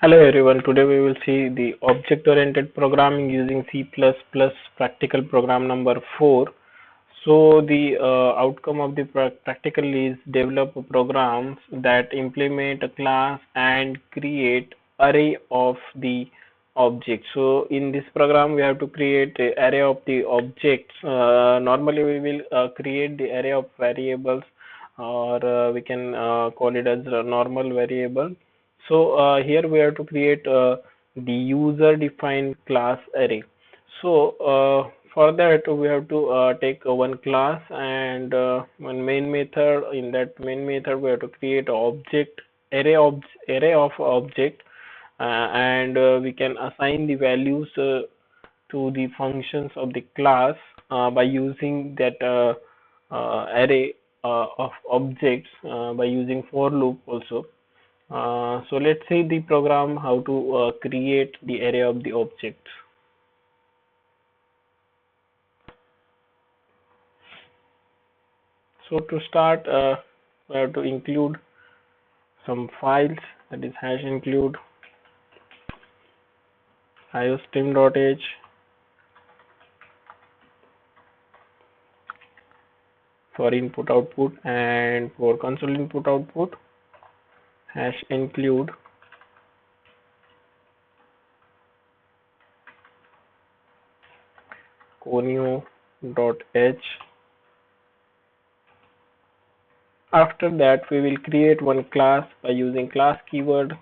Hello everyone, today we will see the object-oriented programming using C++ practical program number 4. So the outcome of the practical is develop programs that implement a class and create array of the objects. So in this program we have to create an array of the objects. Normally we will create the array of variables, or we can call it as a normal variable. So here we have to create the user defined class array. So for that we have to take one class and one main method. In that main method we have to create object array of object, and we can assign the values to the functions of the class by using that array of objects by using for loop also. So let's see the program how to create the array of the objects. So to start, we have to include some files, that is hash include iostream.h, for input output, and for console input output hash include conio.h. After that we will create one class by using class keyword.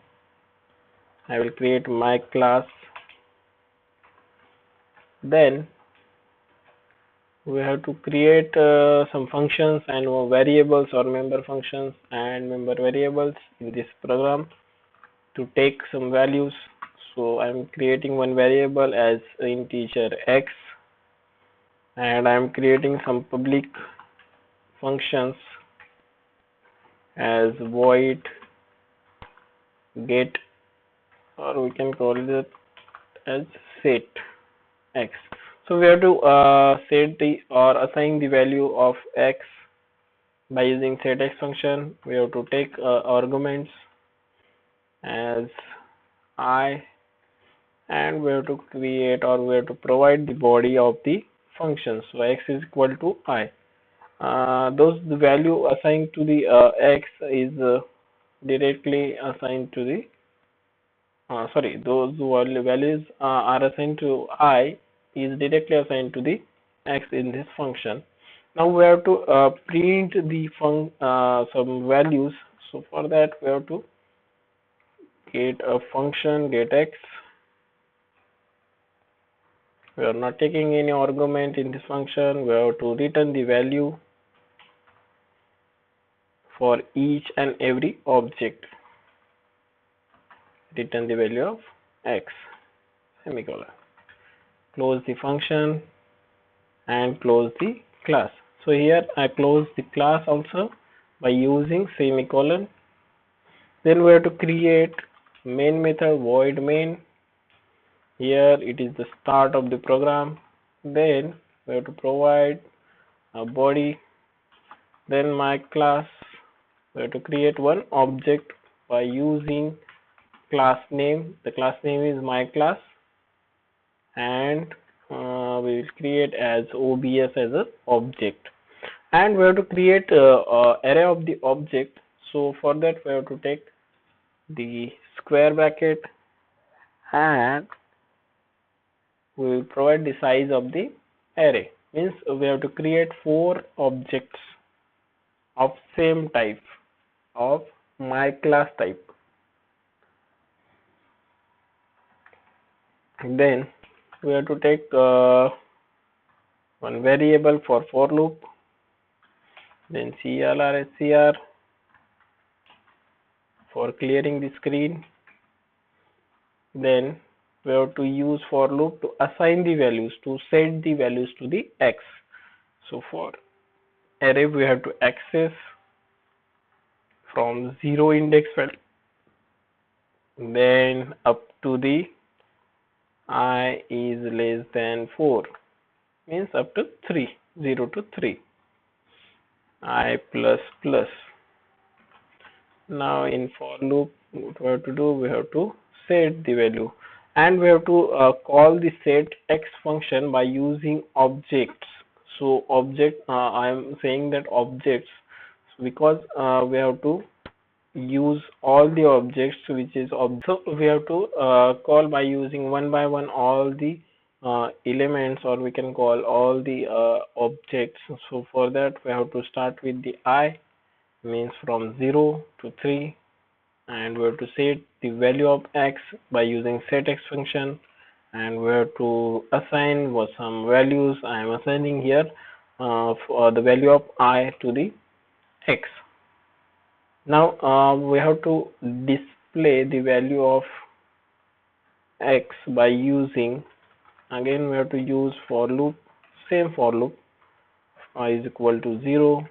I will create my class. Then we have to create some functions and variables, or member functions and member variables in this program to take some values. So I'm creating one variable as integer x, and I'm creating some public functions as void get, or we can call it as set x. So we have to set the or assign the value of x by using set x function. We have to take arguments as I, and we have to create, or we have to provide the body of the function. So x is equal to I. The value assigned to the x is directly assigned to the those values are assigned to I is directly assigned to the x in this function. Now we have to print the some values. So for that we have to get a function get x. We are not taking any argument in this function. We have to return the value for each and every object. Return the value of x, semicolon. Close the function and close the class. So here I close the class also by using semicolon. Then we have to create main method void main. Here it is the start of the program. Then we have to provide a body. Then my class, we have to create one object by using class name. The class name is my class, and we will create as OBS as an object. And we have to create array of the object. So for that we have to take the square bracket, and we will provide the size of the array. Means we have to create 4 objects of same type, of my class type. Then we have to take one variable for loop, then clr for clearing the screen. Then we have to use for loop to assign the values, to set the values to the x. So for array we have to access from 0 index value, then up to the I is less than 4, means up to 3, 0 to 3, I plus plus. Now in for loop what we have to do, we have to set the value, and we have to call the set x function by using objects. So object, I am saying that objects because we have to use all the objects which is so we have to call by using one by one all the elements, or we can call all the objects. So for that we have to start with the I, means from 0 to 3, and we have to set the value of x by using set x function, and we have to assign some values. I am assigning here for the value of I to the x. Now we have to display the value of x by using, again we have to use for loop, same for loop. I is equal to 0,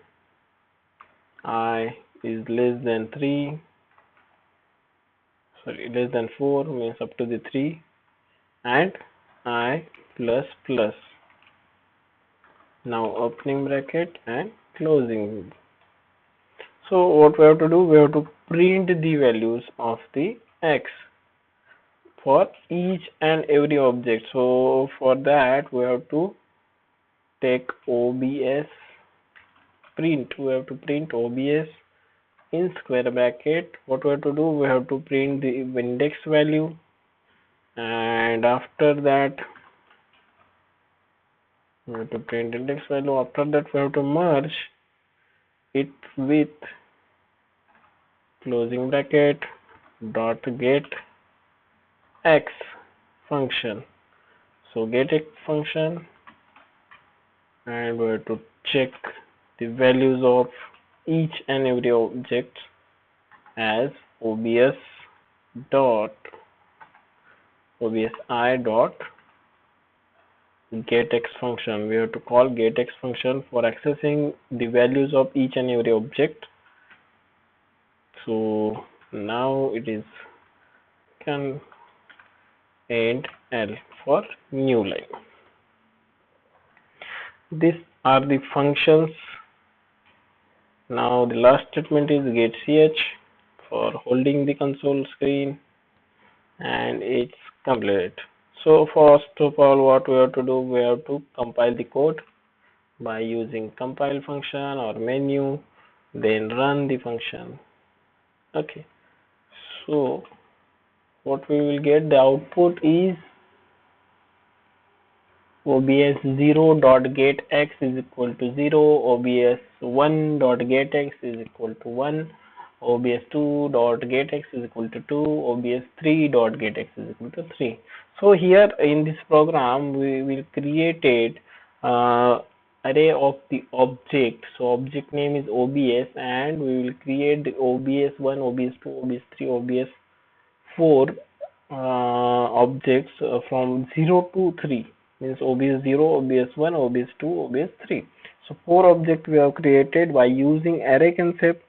I is less than 3, sorry, less than 4, means up to the 3, and I plus plus. Now opening bracket and closing. So what we have to do, we have to print the values of the x for each and every object. So for that we have to take OBS print. We have to print OBS in square bracket. What we have to do, we have to print the index value, and after that we have to print index value. After that we have to merge it with closing bracket dot get x function. So get x function, and we have to check the values of each and every object as obs I dot get x function. We have to call get x function for accessing the values of each and every object. So now it is can end L for new line. These are the functions. Now the last statement is get ch for holding the console screen, and it's complete. So first of all, what we have to do, we have to compile the code by using compile function or menu, then run the function. Okay, so what we will get, the output is obs 0 dot get x is equal to 0, obs 1 dot get x is equal to 1, obs 2 dot get x is equal to 2, obs 3 dot get x is equal to 3. So here in this program we will created array of the object. So object name is obs, and we will create the obs 1, obs 2, obs 3, obs 4 objects from 0 to 3, means obs 0, obs 1, obs 2, obs 3. So 4 objects we have created by using array concept.